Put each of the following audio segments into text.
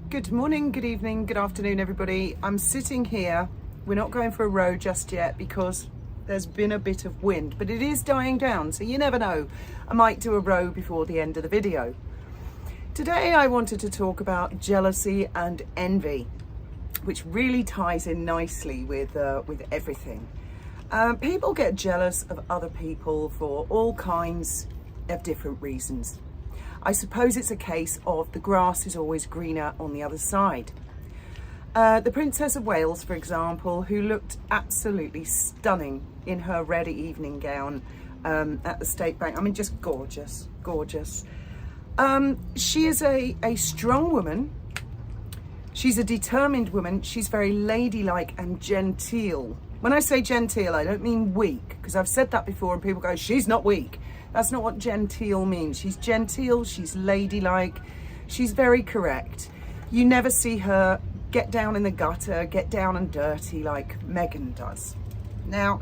Good morning, good evening, good afternoon, everybody. I'm sitting here. We're not going for a row just yet because there's been a bit of wind, but it is dying down, so you never know. I might do a row before the end of the video. Today I wanted to talk about jealousy and envy, which really ties in nicely with everything. People get jealous of other people for all kinds of different reasons. I suppose it's a case of the grass is always greener on the other side. The Princess of Wales, for example, who looked absolutely stunning in her red evening gown at the State Bank. I mean, just gorgeous, gorgeous. She is a strong woman. She's a determined woman. She's very ladylike and genteel. When I say genteel, I don't mean weak, because I've said that before and people go, she's not weak. That's not what genteel means. She's genteel, she's ladylike, she's very correct. You never see her get down in the gutter, get down and dirty like Meghan does. Now,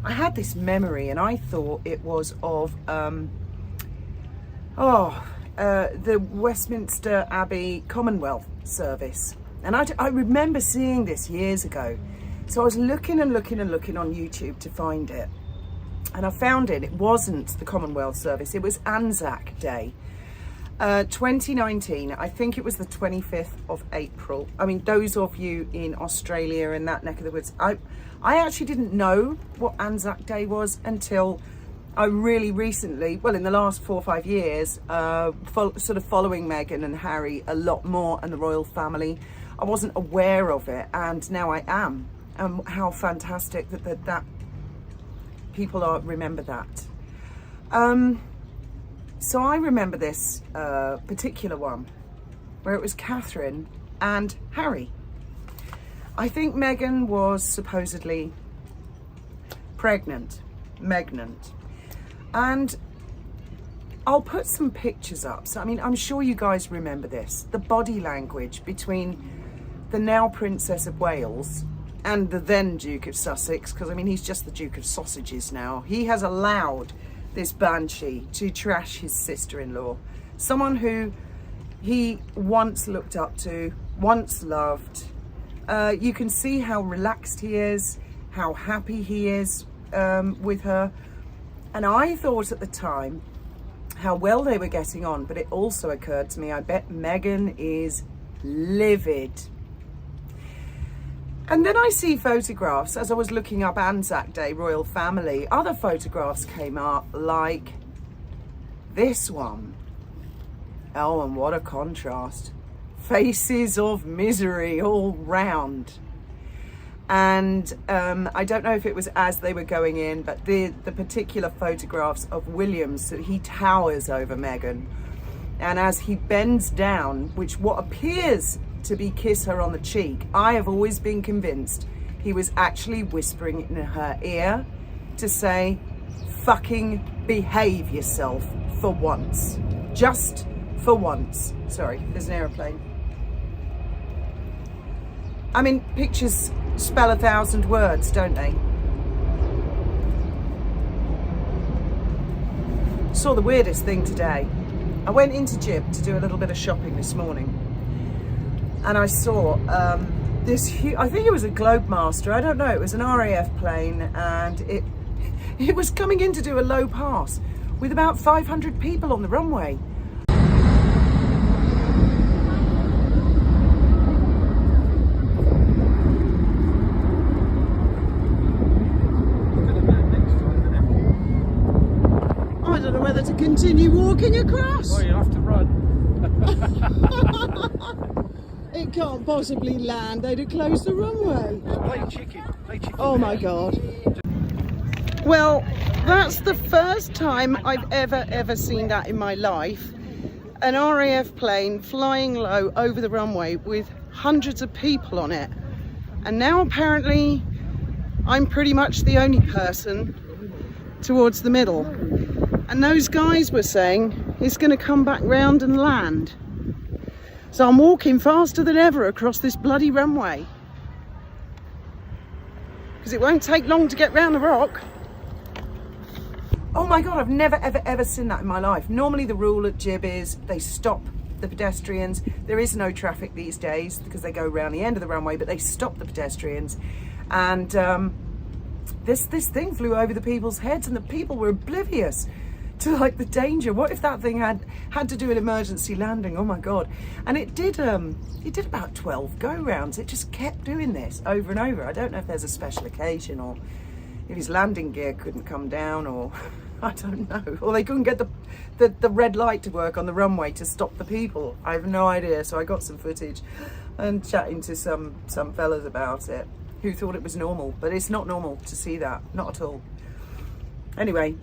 I had this memory and I thought it was of the Westminster Abbey Commonwealth service. And I remember seeing this years ago. So I was looking on YouTube to find it. And I found it wasn't the Commonwealth service, it was Anzac Day. 2019, I think it was the 25th of April. I mean, those of you in Australia and that neck of the woods, I actually didn't know what Anzac Day was until I really recently, well, in the last 4 or 5 years, sort of following Meghan and Harry a lot more and the royal family. I wasn't aware of it, and now I am. How fantastic that people remember that. So I remember this particular one where it was Catherine and Harry. I think Meghan was supposedly pregnant, and I'll put some pictures up. So I mean, I'm sure you guys remember this. The body language between the now Princess of Wales and the then Duke of Sussex, because I mean, he's just the Duke of Sausages now. He has allowed this banshee to trash his sister-in-law, someone who he once looked up to, once loved. You can see how relaxed he is, how happy he is with her. And I thought at the time how well they were getting on, but it also occurred to me, I bet Meghan is livid. And then I see photographs, as I was looking up Anzac Day royal family, other photographs came up like this one. Oh, and what a contrast. Faces of misery all round. And I don't know if it was as they were going in, but the particular photographs of William, so he towers over Meghan. And as he bends down, which what appears to be kiss her on the cheek, I have always been convinced he was actually whispering in her ear to say, fucking behave yourself for once. Just for once. Sorry, there's an aeroplane. I mean, pictures spell 1,000 words, don't they? Saw the weirdest thing today. I went into Jib to do a little bit of shopping this morning. And I saw this huge, I think it was a Globemaster, I don't know, it was an RAF plane, and it was coming in to do a low pass with about 500 people on the runway. I don't know whether to continue walking across. Well, you'll have to run. It can't possibly land. They'd have closed the runway. Play chicken. Oh my God. Well, that's the first time I've ever seen that in my life. An RAF plane flying low over the runway with hundreds of people on it. And now apparently I'm pretty much the only person towards the middle. And those guys were saying it's going to come back round and land. So I'm walking faster than ever across this bloody runway. Because it won't take long to get round the rock. Oh my God, I've never ever seen that in my life. Normally the rule at Jib is they stop the pedestrians. There is no traffic these days because they go around the end of the runway, but they stop the pedestrians. And this thing flew over the people's heads, and the people were oblivious to like the danger. What if that thing had to do an emergency landing? Oh my God. And it did about 12 go rounds. It just kept doing this over and over. I don't know if there's a special occasion, or if his landing gear couldn't come down, or I don't know, or they couldn't get the red light to work on the runway to stop the people. I have no idea. So I got some footage and chatting to some fellas about it who thought it was normal, but it's not normal to see that, not at all. Anyway,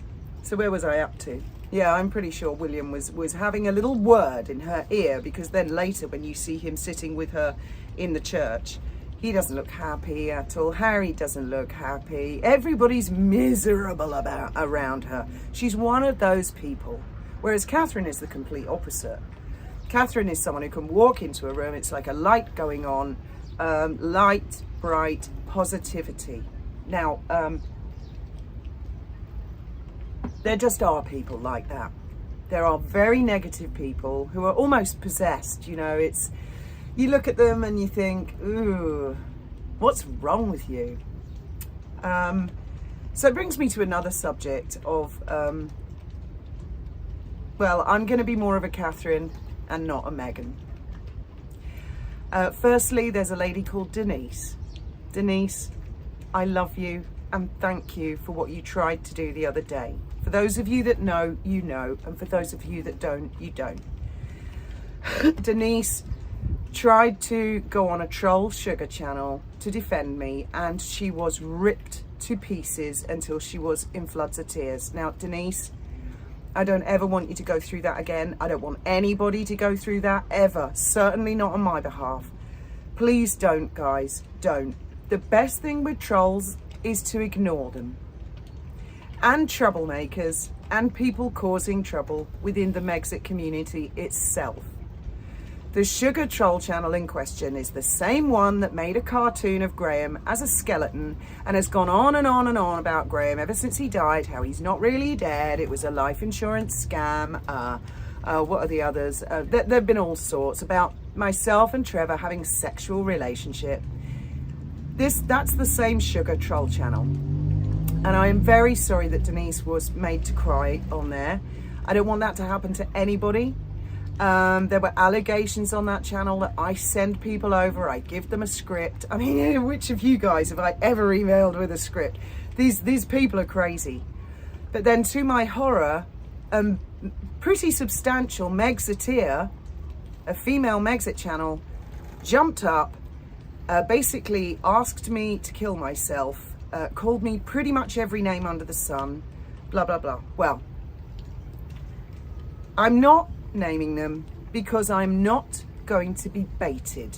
so where was I up to? Yeah, I'm pretty sure William was having a little word in her ear, because then later when you see him sitting with her in the church, he doesn't look happy at all. Harry doesn't look happy. Everybody's miserable around her. She's one of those people. Whereas Catherine is the complete opposite. Catherine is someone who can walk into a room, it's like a light going on, light, bright, positivity. Now, there just are people like that. There are very negative people who are almost possessed. You know, you look at them and you think, ooh, what's wrong with you? So it brings me to another subject of, well, I'm going to be more of a Catherine and not a Meghan. Firstly, there's a lady called Denise. Denise, I love you and thank you for what you tried to do the other day. For those of you that know, you know, and for those of you that don't, you don't. Denise tried to go on a troll sugar channel to defend me, and she was ripped to pieces until she was in floods of tears. Now, Denise, I don't ever want you to go through that again. I don't want anybody to go through that ever. Certainly not on my behalf. Please don't, guys. Don't. The best thing with trolls is to ignore them. And troublemakers and people causing trouble within the Megxit community itself. The sugar troll channel in question is the same one that made a cartoon of Graham as a skeleton and has gone on and on and on about Graham ever since he died, how he's not really dead, it was a life insurance scam, what are the others? There have been all sorts about myself and Trevor having sexual relationship. That's the same sugar troll channel. And I am very sorry that Denise was made to cry on there. I don't want that to happen to anybody. There were allegations on that channel that I send people over, I give them a script. I mean, which of you guys have I ever emailed with a script? These people are crazy. But then to my horror, pretty substantial Megxiteer, a female Megxit channel, jumped up, basically asked me to kill myself, called me pretty much every name under the sun, blah, blah, blah. Well, I'm not naming them because I'm not going to be baited.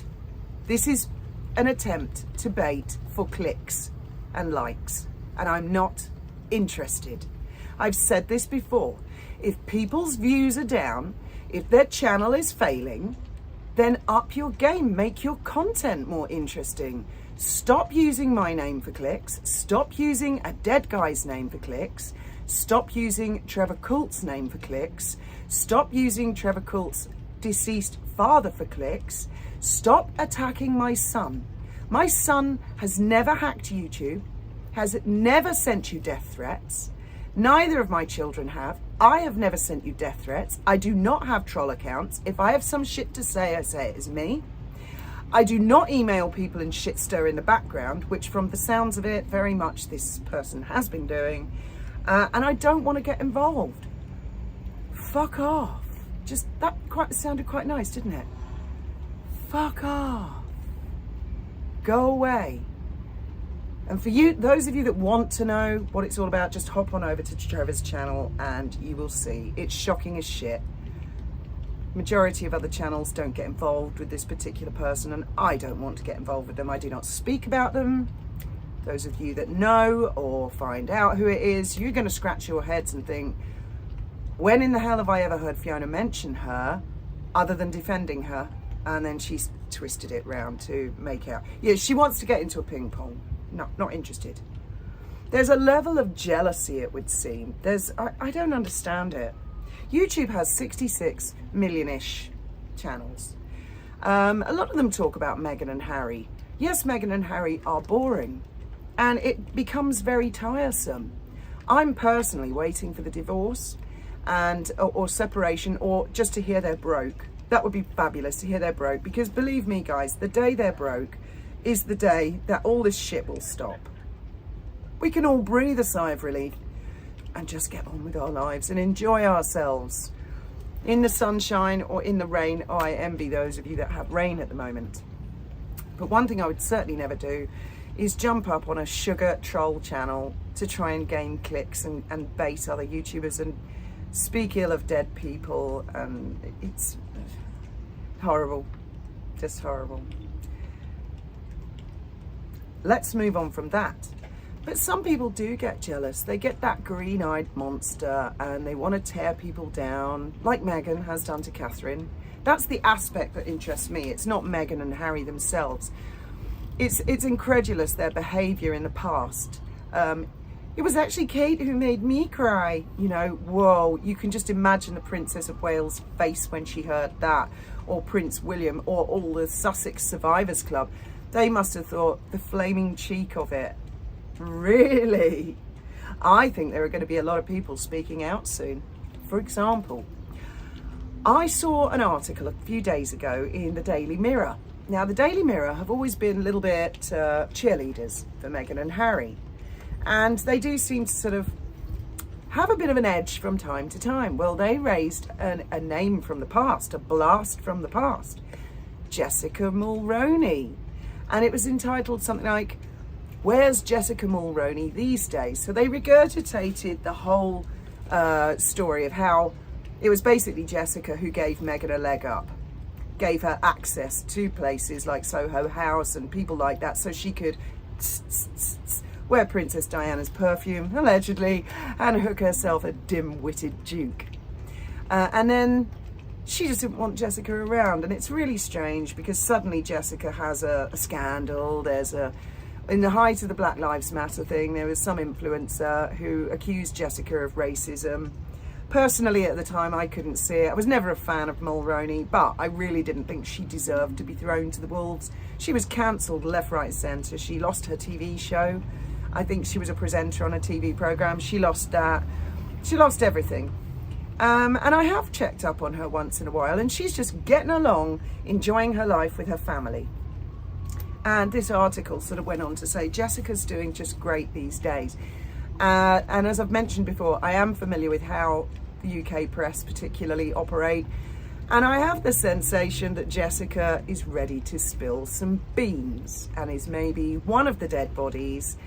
This is an attempt to bait for clicks and likes, and I'm not interested. I've said this before. If people's views are down, if their channel is failing, then up your game, make your content more interesting. Stop using my name for clicks. Stop using a dead guy's name for clicks. Stop using Trevor Coult's name for clicks. Stop using Trevor Coult's deceased father for clicks. Stop attacking my son. My son has never hacked YouTube, has never sent you death threats. Neither of my children have. I have never sent you death threats. I do not have troll accounts. If I have some shit to say, I say it is me. I do not email people and shit stir in the background, which from the sounds of it, very much this person has been doing. And I don't want to get involved. Fuck off. Just, that sounded quite nice, didn't it? Fuck off. Go away. And for you, those of you that want to know what it's all about, just hop on over to Trevor's channel and you will see. It's shocking as shit. Majority of other channels don't get involved with this particular person, and I don't want to get involved with them. I do not speak about them. Those of you that know or find out who it is, you're going to scratch your heads and think, when in the hell have I ever heard Fiona mention her other than defending her? And then she's twisted it round to make out. Yeah, she wants to get into a ping pong. No, not interested. There's a level of jealousy, it would seem. I don't understand it. YouTube has 66 million-ish channels. A lot of them talk about Meghan and Harry. Yes, Meghan and Harry are boring, and it becomes very tiresome. I'm personally waiting for the divorce and or separation, or just to hear they're broke. That would be fabulous, to hear they're broke, because believe me guys, the day they're broke is the day that all this shit will stop. We can all breathe a sigh of relief and just get on with our lives and enjoy ourselves in the sunshine or in the rain. Oh, I envy those of you that have rain at the moment. But one thing I would certainly never do is jump up on a sugar troll channel to try and gain clicks and bait other YouTubers and speak ill of dead people. And it's horrible, just horrible. Let's move on from that. But some people do get jealous. They get that green-eyed monster and they want to tear people down, like Meghan has done to Catherine. That's the aspect that interests me. It's not Meghan and Harry themselves. It's incredulous, their behaviour in the past. It was actually Kate who made me cry. You know, whoa, you can just imagine the Princess of Wales' face when she heard that, or Prince William, or all the Sussex Survivors Club. They must have thought, the flaming cheek of it. Really? I think there are going to be a lot of people speaking out soon. For example, I saw an article a few days ago in the Daily Mirror. Now, the Daily Mirror have always been a little bit cheerleaders for Meghan and Harry. And they do seem to sort of have a bit of an edge from time to time. Well, they raised a name from the past, a blast from the past. Jessica Mulroney. And it was entitled something like, "Where's Jessica Mulroney these days?" So they regurgitated the whole story of how it was basically Jessica who gave Meghan a leg up, gave her access to places like Soho House and people like that, so she could wear Princess Diana's perfume, allegedly, and hook herself a dim-witted duke. And then she just didn't want Jessica around. And it's really strange because suddenly Jessica has a scandal. In the height of the Black Lives Matter thing, there was some influencer who accused Jessica of racism. Personally, at the time, I couldn't see it. I was never a fan of Mulroney, but I really didn't think she deserved to be thrown to the wolves. She was cancelled left, right, centre. She lost her TV show. I think she was a presenter on a TV programme. She lost that. She lost everything. And I have checked up on her once in a while, and she's just getting along, enjoying her life with her family. And this article sort of went on to say Jessica's doing just great these days. And as I've mentioned before, I am familiar with how the UK press particularly operate. And I have the sensation that Jessica is ready to spill some beans and is maybe one of the dead bodies,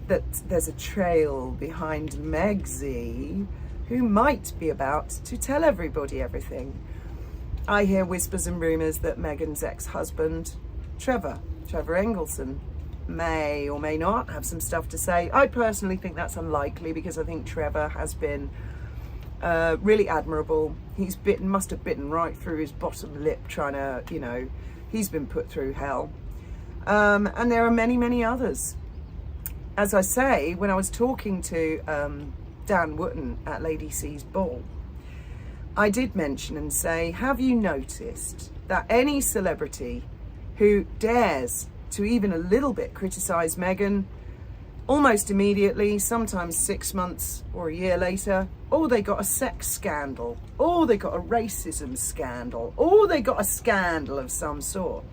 that there's a trail behind Megsy who might be about to tell everybody everything. I hear whispers and rumours that Meghan's ex-husband, Trevor Engelson, may or may not have some stuff to say. I personally think that's unlikely because I think Trevor has been really admirable. He's must have bitten right through his bottom lip trying to, you know, he's been put through hell. And there are many, many others. As I say, when I was talking to Dan Wootton at Lady C's ball, I did mention and say, have you noticed that any celebrity who dares to even a little bit criticise Meghan, almost immediately, sometimes 6 months or a year later, they got a sex scandal, they got a racism scandal, they got a scandal of some sort,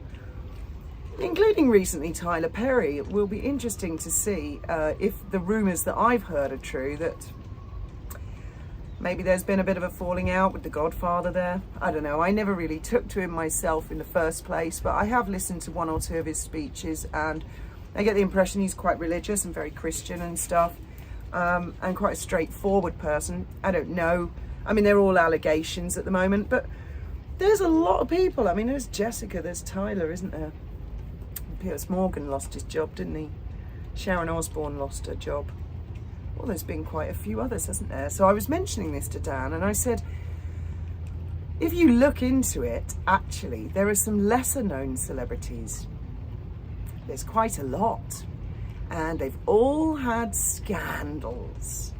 including recently Tyler Perry. It will be interesting to see if the rumours that I've heard are true, that maybe there's been a bit of a falling out with the Godfather there. I don't know. I never really took to him myself in the first place, but I have listened to one or two of his speeches and I get the impression he's quite religious and very Christian and stuff, and quite a straightforward person. I don't know. I mean, they're all allegations at the moment, but there's a lot of people. I mean, there's Jessica, there's Tyler, isn't there? Piers Morgan lost his job, didn't he? Sharon Osbourne lost her job. Well, there's been quite a few others, hasn't there? So I was mentioning this to Dan and I said, if you look into it, actually, there are some lesser known celebrities. There's quite a lot. And they've all had scandals.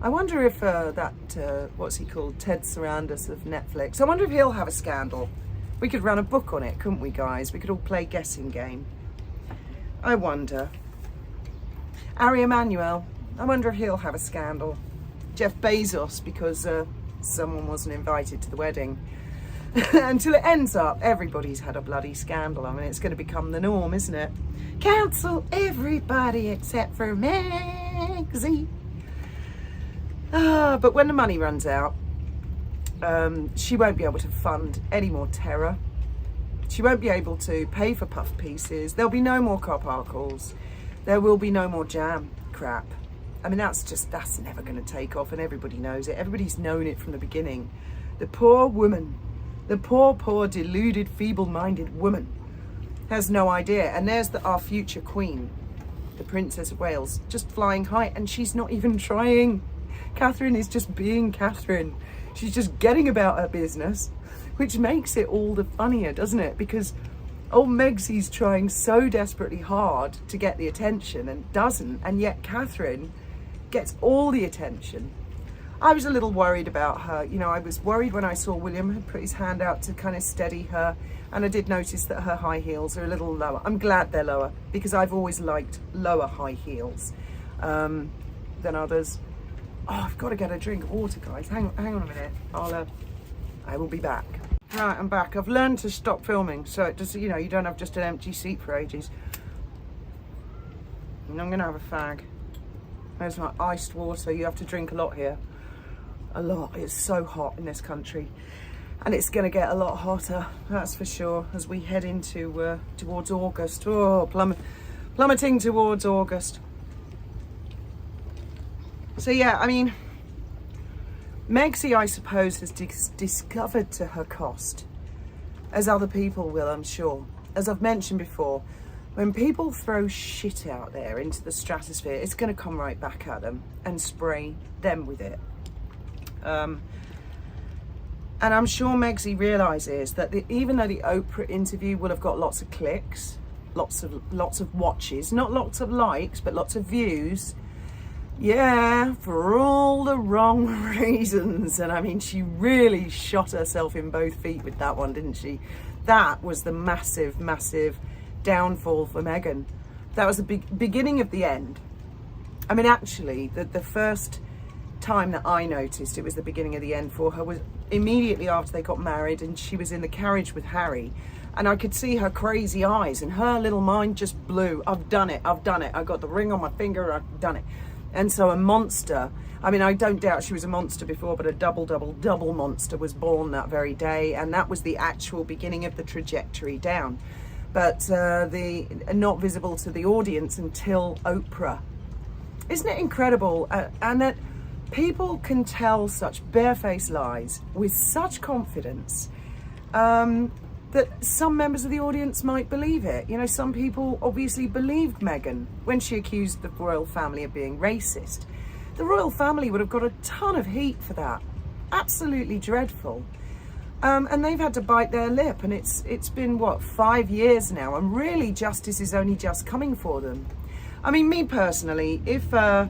I wonder if what's he called, Ted Sarandos of Netflix, I wonder if he'll have a scandal. We could run a book on it, couldn't we, guys? We could all play guessing game. I wonder. Ari Emanuel, I wonder if he'll have a scandal. Jeff Bezos, because someone wasn't invited to the wedding. Until it ends up, everybody's had a bloody scandal. I mean, it's going to become the norm, isn't it? Cancel everybody except for Meghan. But when the money runs out, she won't be able to fund any more terror. She won't be able to pay for puff pieces. There'll be no more carparcles. There will be no more jam crap. I mean, that's never going to take off, and everybody knows it. Everybody's known it from the beginning. The poor woman, the poor, deluded, feeble-minded woman has no idea. And there's our future queen, the Princess of Wales, just flying high, and she's not even trying. Catherine is just being Catherine. She's just getting about her business, which makes it all the funnier, doesn't it? Because old Megsy's trying so desperately hard to get the attention and doesn't, and yet Catherine gets all the attention. I was a little worried about her. You know, I was worried when I saw William had put his hand out to kind of steady her, and I did notice that her high heels are a little lower. I'm glad they're lower, because I've always liked lower high heels than others. Oh, I've got to get a drink of water, guys. Hang on a minute. I will be back. Right, I'm back. I've learned to stop filming, so it just, you know, you don't have just an empty seat for ages. And I'm gonna have a fag. There's my iced water. You have to drink a lot here. A lot. It's so hot in this country, and it's gonna get a lot hotter. That's for sure as we head into towards August. Oh, plummeting towards August. So yeah, I mean, Megsy, I suppose, has discovered to her cost, as other people will, I'm sure. As I've mentioned before, when people throw shit out there into the stratosphere, it's going to come right back at them and spray them with it. And I'm sure Megsy realises that even though the Oprah interview will have got lots of clicks, lots of watches, not lots of likes, but lots of views, yeah, for all the wrong reasons. And I mean, she really shot herself in both feet with that one, didn't she? That was the massive downfall for Meghan. That was the beginning of the end. I mean, actually, the first time that I noticed it was the beginning of the end for her was immediately after they got married and she was in the carriage with Harry. And I could see her crazy eyes and her little mind just blew. I've done it. I got the ring on my finger. I've done it. And so a monster, I mean, I don't doubt she was a monster before, but a double monster was born that very day. And that was the actual beginning of the trajectory down. But not visible to the audience until Oprah. Isn't it incredible? And that people can tell such barefaced lies with such confidence that some members of the audience might believe it. You know, some people obviously believed Meghan when she accused the royal family of being racist. The royal family would have got a ton of heat for that. Absolutely dreadful. And they've had to bite their lip, and it's been, what, 5 years now, and really justice is only just coming for them. I mean, me personally, if for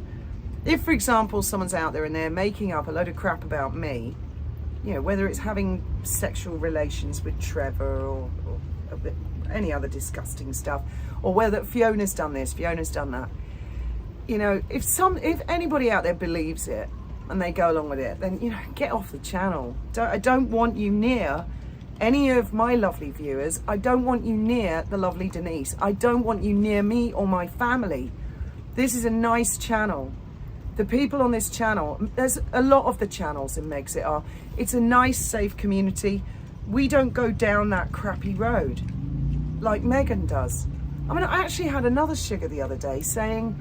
example, someone's out there and they're making up a load of crap about me, you know, whether it's having sexual relations with Trevor or any other disgusting stuff, or whether Fiona's done this, Fiona's done that, you know, if anybody out there believes it and they go along with it, then, you know, get off the channel. I don't want you near any of my lovely viewers. I don't want you near the lovely Denise. I don't want you near me or my family. This is a nice channel. The people on this channel, there's a lot of the channels in Megxit are, it's a nice, safe community. We don't go down that crappy road like Meghan does. I mean, I actually had another sugar the other day saying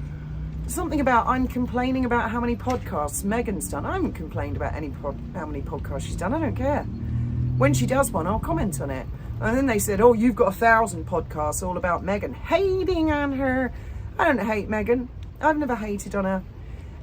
something about, I'm complaining about how many podcasts Meghan's done. I haven't complained about how many podcasts she's done. I don't care. When she does one, I'll comment on it. And then they said, oh, you've got 1,000 podcasts all about Meghan. Hating on her. I don't hate Meghan. I've never hated on her.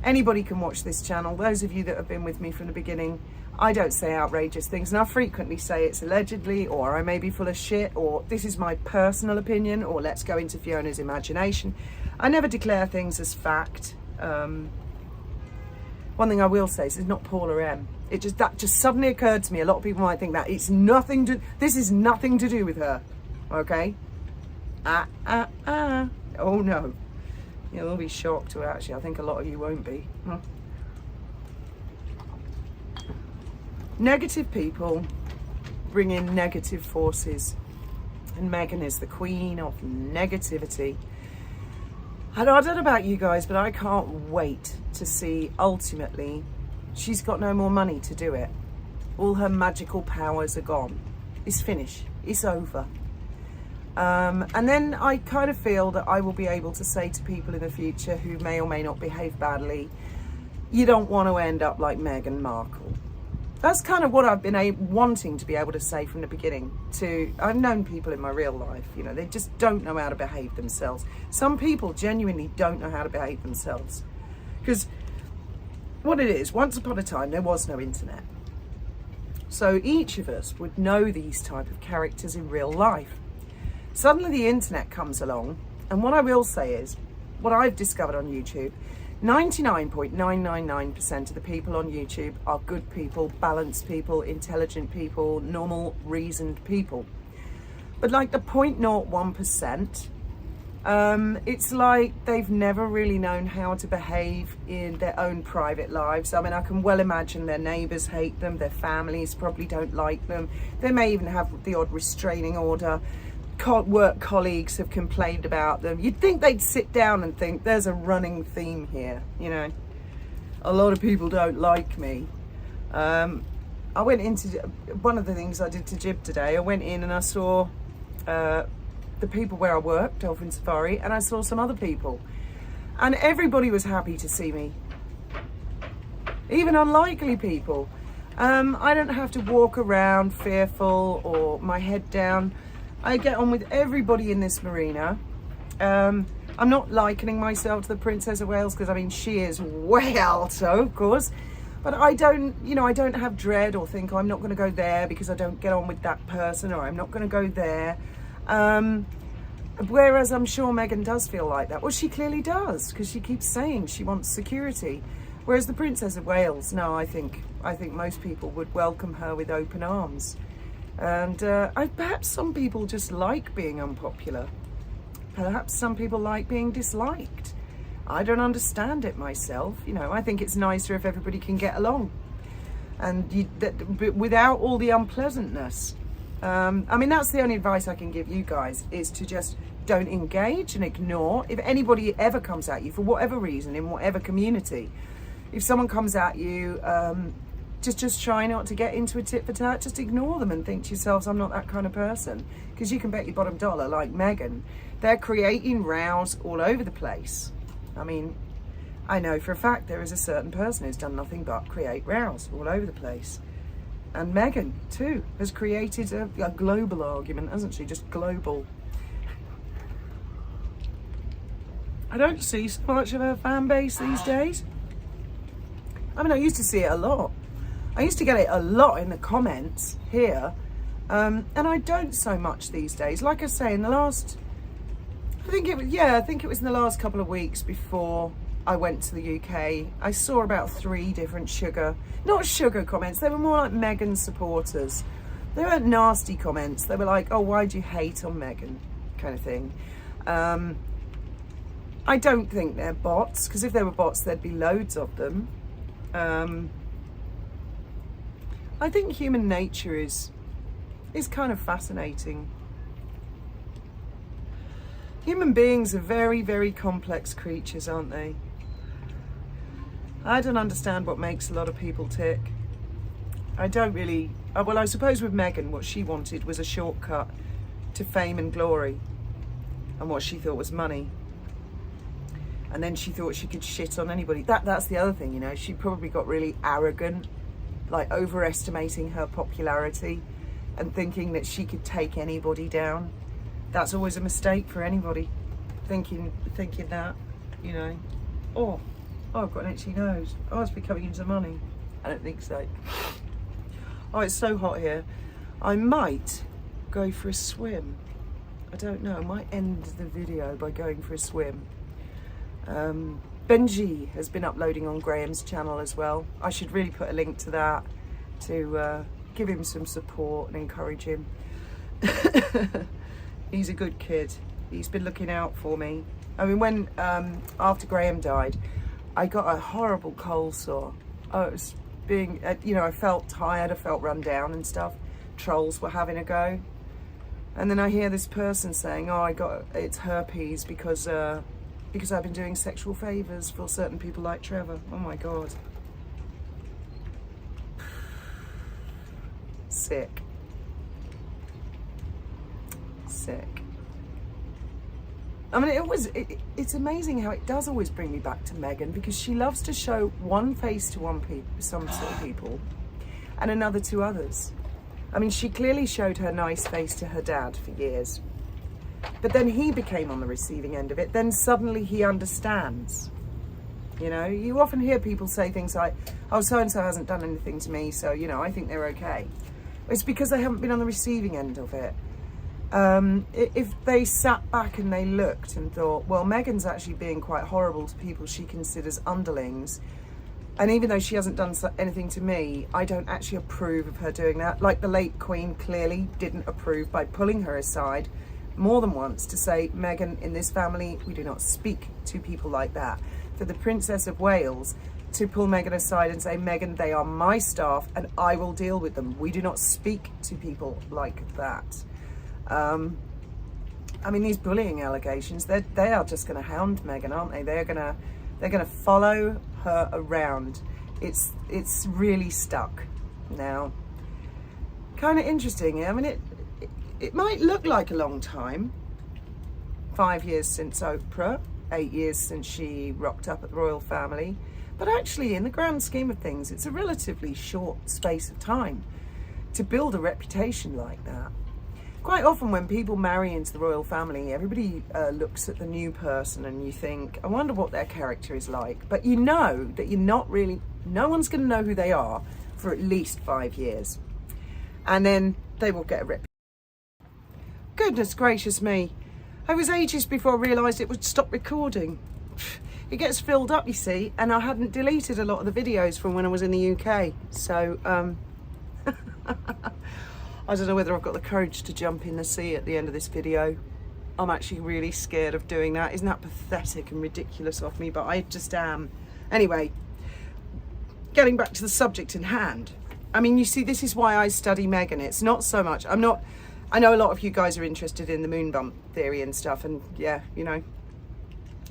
Anybody can watch this channel. Those of you that have been with me from the beginning, I don't say outrageous things, and I frequently say it's allegedly, or I may be full of shit, or this is my personal opinion, or let's go into Fiona's imagination. I never declare things as fact. What One thing I will say is it's not Paula M. That just suddenly occurred to me. A lot of people might think that this is nothing to do with her. Okay? Oh no. You'll be shocked too, actually. I think a lot of you won't be. Negative people bring in negative forces. And Meghan is the queen of negativity. I don't know about you guys, but I can't wait to see, ultimately, she's got no more money to do it. All her magical powers are gone. It's finished. It's over. And then I kind of feel that I will be able to say to people in the future who may or may not behave badly, you don't want to end up like Meghan Markle. That's kind of what I've been wanting to be able to say from the beginning. I've known people in my real life, they just don't know how to behave themselves. Some people genuinely don't know how to behave themselves. Because what it is, once upon a time, there was no internet. So each of us would know these type of characters in real life. Suddenly the internet comes along, and what I will say is, what I've discovered on YouTube, 99.999% of the people on YouTube are good people, balanced people, intelligent people, normal, reasoned people. But like the 0.01%, it's like they've never really known how to behave in their own private lives. I mean, I can well imagine their neighbours hate them, their families probably don't like them. They may even have the odd restraining order. Work colleagues have complained about them. You'd think they'd sit down and think there's a running theme here, A lot of people don't like me. I went into one of the things I did to Jib today. I went in and I saw the people where I work, Dolphin Safari, and I saw some other people. And everybody was happy to see me. Even unlikely people. I don't have to walk around fearful or my head down. I get on with everybody in this marina. I'm not likening myself to the Princess of Wales because, she is way also, of course. But I don't have dread or think, I'm not going to go there because I don't get on with that person, or I'm not going to go there. Whereas I'm sure Meghan does feel like that. Well, she clearly does, because she keeps saying she wants security. Whereas the Princess of Wales, no, I think most people would welcome her with open arms. And perhaps some people just like being unpopular. Perhaps some people like being disliked. I don't understand it myself. I think it's nicer if everybody can get along, and without all the unpleasantness. That's the only advice I can give you guys, is to just don't engage and ignore. If anybody ever comes at you for whatever reason, in whatever community, if someone comes at you, just try not to get into a tit for tat. Just ignore them and think to yourselves, I'm not that kind of person. Because you can bet your bottom dollar, like Meghan, they're creating rows all over the place. I know for a fact there is a certain person who's done nothing but create rows all over the place. And Meghan, too, has created a global argument, hasn't she? Just global. I don't see so much of her fan base these days. I used to see it a lot. I used to get it a lot in the comments here, and I don't so much these days. Like I say, in the last, I think it was in the last couple of weeks before I went to the UK, I saw about 3 different not sugar comments, they were more like Meghan supporters. They weren't nasty comments, they were like, oh, why do you hate on Meghan, kind of thing. I don't think they're bots, because if they were bots, there'd be loads of them. I think human nature is kind of fascinating. Human beings are very, very complex creatures, aren't they? I don't understand what makes a lot of people tick. I don't really, well, I suppose with Meghan, what she wanted was a shortcut to fame and glory, and what she thought was money. And then she thought she could shit on anybody. That's the other thing, she probably got really arrogant, like overestimating her popularity and thinking that she could take anybody down. That's always a mistake for anybody, thinking that, Oh, I've got an itchy nose. I must be coming into money. I don't think so. Oh, it's so hot here. I might go for a swim. I don't know. I might end the video by going for a swim. Benji has been uploading on Graham's channel as well. I should really put a link to that to give him some support and encourage him. He's a good kid. He's been looking out for me. I mean, when after Graham died, I got a horrible cold sore. I was being, I felt tired, I felt run down and stuff. Trolls were having a go. And then I hear this person saying, oh, it's herpes because I've been doing sexual favours for certain people like Trevor. Oh my God. Sick. I mean, it's amazing how it does always bring me back to Meghan, because she loves to show one face to some sort of people and another to others. I mean, she clearly showed her nice face to her dad for years, but then he became on the receiving end of it. Then suddenly he understands. You often hear people say things like, oh, so-and-so hasn't done anything to me, so, I think they're okay. It's because they haven't been on the receiving end of it. If they sat back and they looked and thought, well, Meghan's actually being quite horrible to people she considers underlings, and even though she hasn't done anything to me, I don't actually approve of her doing that. Like the late Queen clearly didn't approve by pulling her aside more than once to say, Meghan, in this family, we do not speak to people like that. For the Princess of Wales to pull Meghan aside and say, Meghan, they are my staff and I will deal with them. We do not speak to people like that. I mean, these bullying allegations, they are just going to hound Meghan, aren't they? They're going to follow her around. It's really stuck now. Kind of interesting. I mean, it might look like a long time. 5 years since Oprah, 8 years since she rocked up at the royal family. But actually, in the grand scheme of things, it's a relatively short space of time to build a reputation like that. Quite often when people marry into the royal family, everybody looks at the new person and you think, I wonder what their character is like. But you know that no one's going to know who they are for at least 5 years. And then they will get a reputation. Goodness gracious me. It was ages before I realised it would stop recording. It gets filled up, you see, and I hadn't deleted a lot of the videos from when I was in the UK. So, I don't know whether I've got the courage to jump in the sea at the end of this video. I'm actually really scared of doing that. Isn't that pathetic and ridiculous of me? But I just am. Anyway, getting back to the subject in hand. I mean, you see, this is why I study Meghan. It's not so much, I know a lot of you guys are interested in the moon bump theory and stuff. And yeah,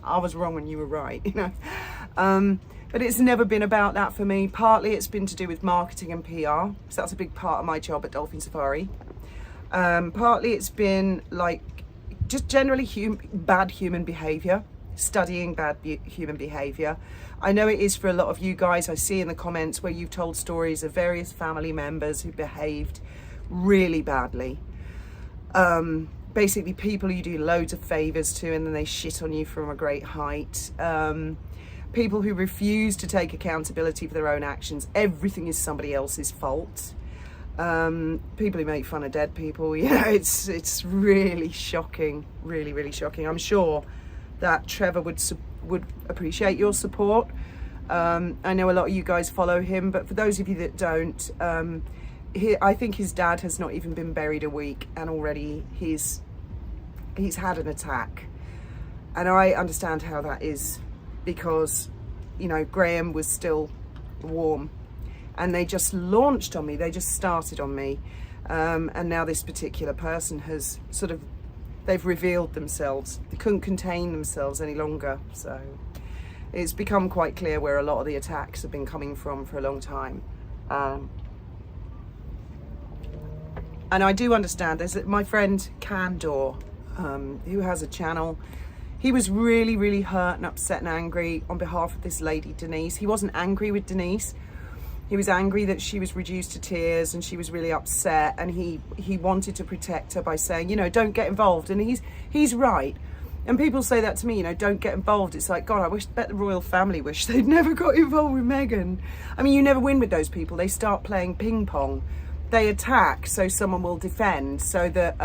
I was wrong when you were right, But it's never been about that for me. Partly it's been to do with marketing and PR, because that's a big part of my job at Dolphin Safari. Partly it's been like just generally bad human behaviour, studying bad human behaviour. I know it is for a lot of you guys. I see in the comments where you've told stories of various family members who behaved really badly. Basically people you do loads of favours to and then they shit on you from a great height. People who refuse to take accountability for their own actions. Everything is somebody else's fault. People who make fun of dead people. It's really shocking, really, really shocking. I'm sure that Trevor would appreciate your support. I know a lot of you guys follow him, but for those of you that don't, I think his dad has not even been buried a week, and already he's had an attack. And I understand how that is, because Graham was still warm and they just launched on me, they just started on me, and now this particular person has they've revealed themselves. They couldn't contain themselves any longer, so it's become quite clear where a lot of the attacks have been coming from for a long time. And I do understand, there's my friend Candor, who has a channel. He was really, really hurt and upset and angry on behalf of this lady, Denise. He wasn't angry with Denise. He was angry that she was reduced to tears and she was really upset. And he wanted to protect her by saying, don't get involved. And he's right. And people say that to me, don't get involved. It's like, God, bet the royal family wish they'd never got involved with Meghan. I mean, you never win with those people. They start playing ping pong. they attack so someone will defend, so that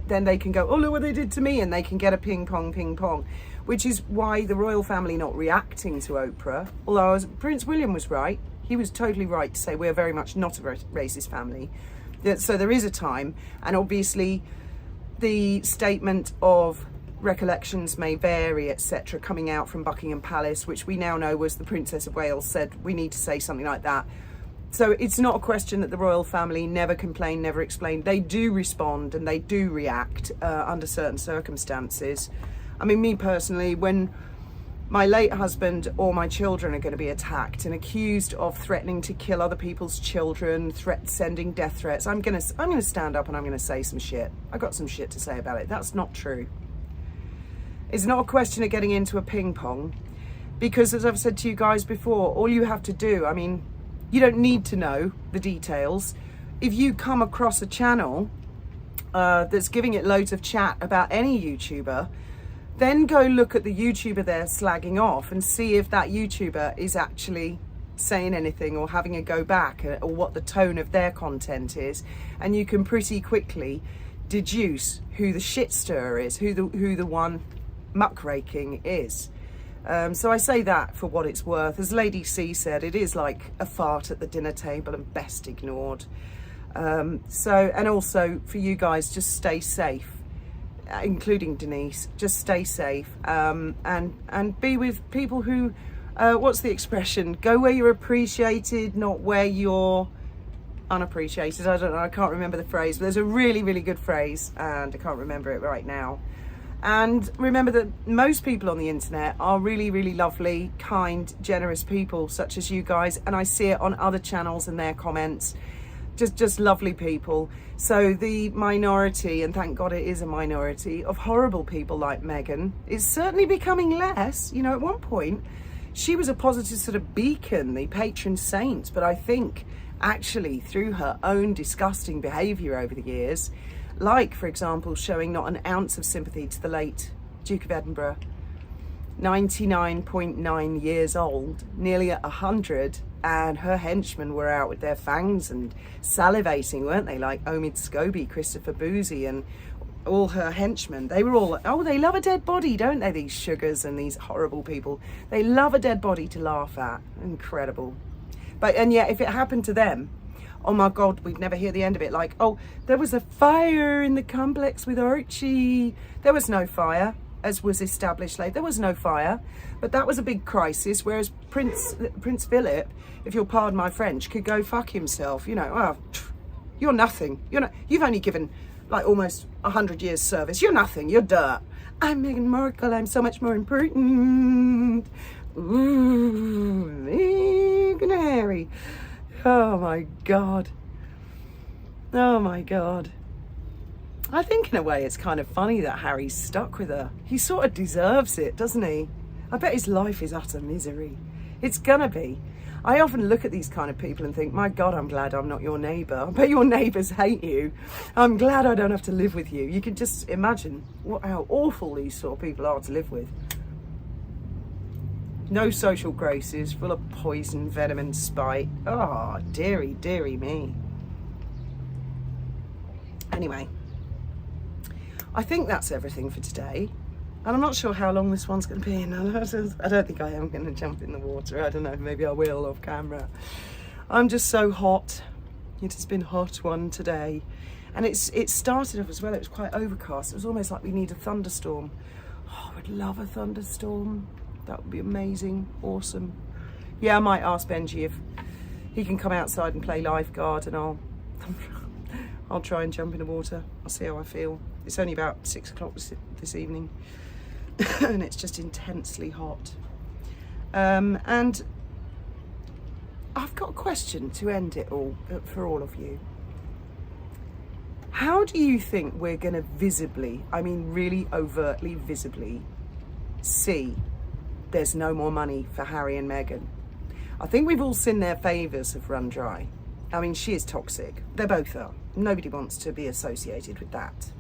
then they can go, oh, look what they did to me, and they can get a ping pong, which is why the royal family not reacting to Oprah, although Prince William was right. He was totally right to say we're very much not a racist family. So there is a time, and obviously the statement of recollections may vary, etc., coming out from Buckingham Palace, which we now know was the Princess of Wales said we need to say something like that. So it's not a question that the royal family never complain, never explain. They do respond and they do react under certain circumstances. I mean, me personally, when my late husband or my children are going to be attacked and accused of threatening to kill other people's children, sending death threats, I'm gonna stand up and I'm gonna say some shit. I got some shit to say about it. That's not true. It's not a question of getting into a ping pong, because as I've said to you guys before, all you have to do, I mean, you don't need to know the details. If you come across a channel that's giving it loads of chat about any YouTuber, then go look at the YouTuber they're slagging off and see if that YouTuber is actually saying anything or having a go back, or what the tone of their content is. And you can pretty quickly deduce who the shit stirrer is, who the one muckraking is. So I say that for what it's worth. As Lady C said, it is like a fart at the dinner table and best ignored. And also for you guys, just stay safe. Including Denise, just stay safe, and be with people who, what's the expression? Go where you're appreciated, not where you're unappreciated. I don't know, I can't remember the phrase, but there's a really, really good phrase, and I can't remember it right now. And remember that most people on the internet are really, really lovely, kind, generous people, such as you guys, and I see it on other channels and their comments. Just lovely people. So the minority, and thank God it is a minority, of horrible people like Meghan is certainly becoming less. You know, at one point she was a positive sort of beacon, the patron saint, but I think actually through her own disgusting behaviour over the years, like for example showing not an ounce of sympathy to the late Duke of Edinburgh, 99.9 years old, nearly at 100, and her henchmen were out with their fangs and salivating, weren't they? Like Omid Scobie, Christopher Boozy, and all her henchmen. They were all, oh, they love a dead body, don't they? These sugars and these horrible people. They love a dead body to laugh at. Incredible. And yet, if it happened to them, oh my God, we'd never hear the end of it. Like, oh, there was a fire in the complex with Archie. There was no fire, as was established later. There was no fire, but that was a big crisis. Whereas Prince Philip, if you'll pardon my French, could go fuck himself. You know, oh, you're nothing. You've only given like almost 100 years service. You're nothing. You're dirt. I'm Meghan Markle. I'm so much more important. Ooh, Meghan Harry. Oh my God. Oh my God. I think in a way it's kind of funny that Harry's stuck with her. He sort of deserves it, doesn't he? I bet his life is utter misery. It's gonna be. I often look at these kind of people and think, my God, I'm glad I'm not your neighbour. I bet your neighbours hate you. I'm glad I don't have to live with you. You can just imagine how awful these sort of people are to live with. No social graces, full of poison, venom and spite. Oh, dearie, dearie me. Anyway, I think that's everything for today. And I'm not sure how long this one's going to be. And I don't think I am going to jump in the water. I don't know, maybe I will off camera. I'm just so hot. It has been a hot one today. And it started off as well, it was quite overcast. It was almost like we need a thunderstorm. Oh, I would love a thunderstorm. That would be amazing, awesome. Yeah, I might ask Benji if he can come outside and play lifeguard, and I'll try and jump in the water. I'll see how I feel. It's only about 6 o'clock this evening, and it's just intensely hot. And I've got a question to end it all for all of you. How do you think we're going to visibly, I mean really overtly visibly, see there's no more money for Harry and Meghan? I think we've all seen their favours have run dry. I mean, she is toxic. They both are. Nobody wants to be associated with that.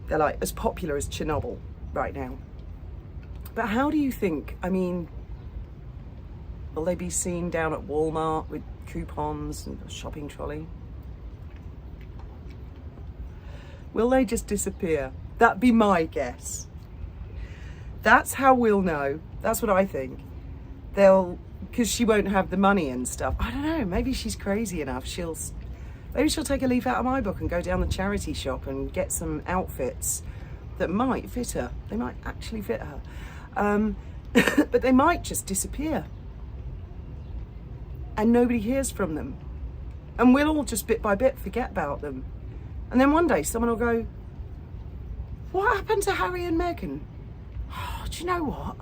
They're like as popular as Chernobyl right now. But how do you think, I mean, will they be seen down at Walmart with coupons and a shopping trolley. Will they just disappear? That'd be my guess. That's how we'll know. That's what I think. Because she won't have the money and stuff. I don't know, maybe she's crazy enough. Maybe she'll take a leaf out of my book and go down the charity shop and get some outfits that might fit her. They might actually fit her. But they might just disappear. And nobody hears from them. And we'll all just bit by bit forget about them. And then one day someone will go, what happened to Harry and Meghan? Oh, do you know what?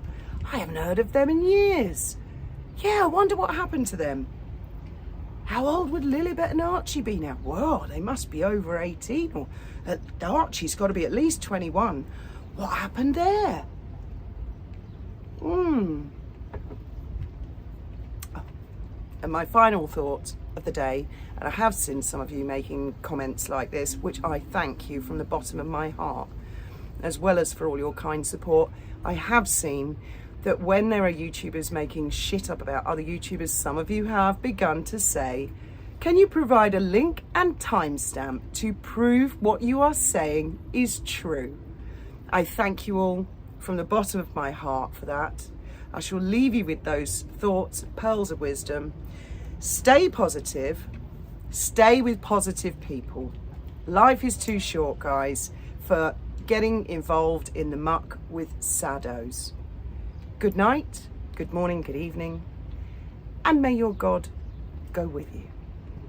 I haven't heard of them in years. Yeah, I wonder what happened to them. How old would Lilibet and Archie be now? Whoa, they must be over 18. Or Archie's got to be at least 21. What happened there? Oh. And my final thought of the day, and I have seen some of you making comments like this, which I thank you from the bottom of my heart, as well as for all your kind support. I have seen that when there are YouTubers making shit up about other YouTubers, some of you have begun to say, can you provide a link and timestamp to prove what you are saying is true? I thank you all from the bottom of my heart for that. I shall leave you with those thoughts, pearls of wisdom. Stay positive. Stay with positive people. Life is too short, guys, for getting involved in the muck with saddos. Good night, good morning, good evening, and may your God go with you.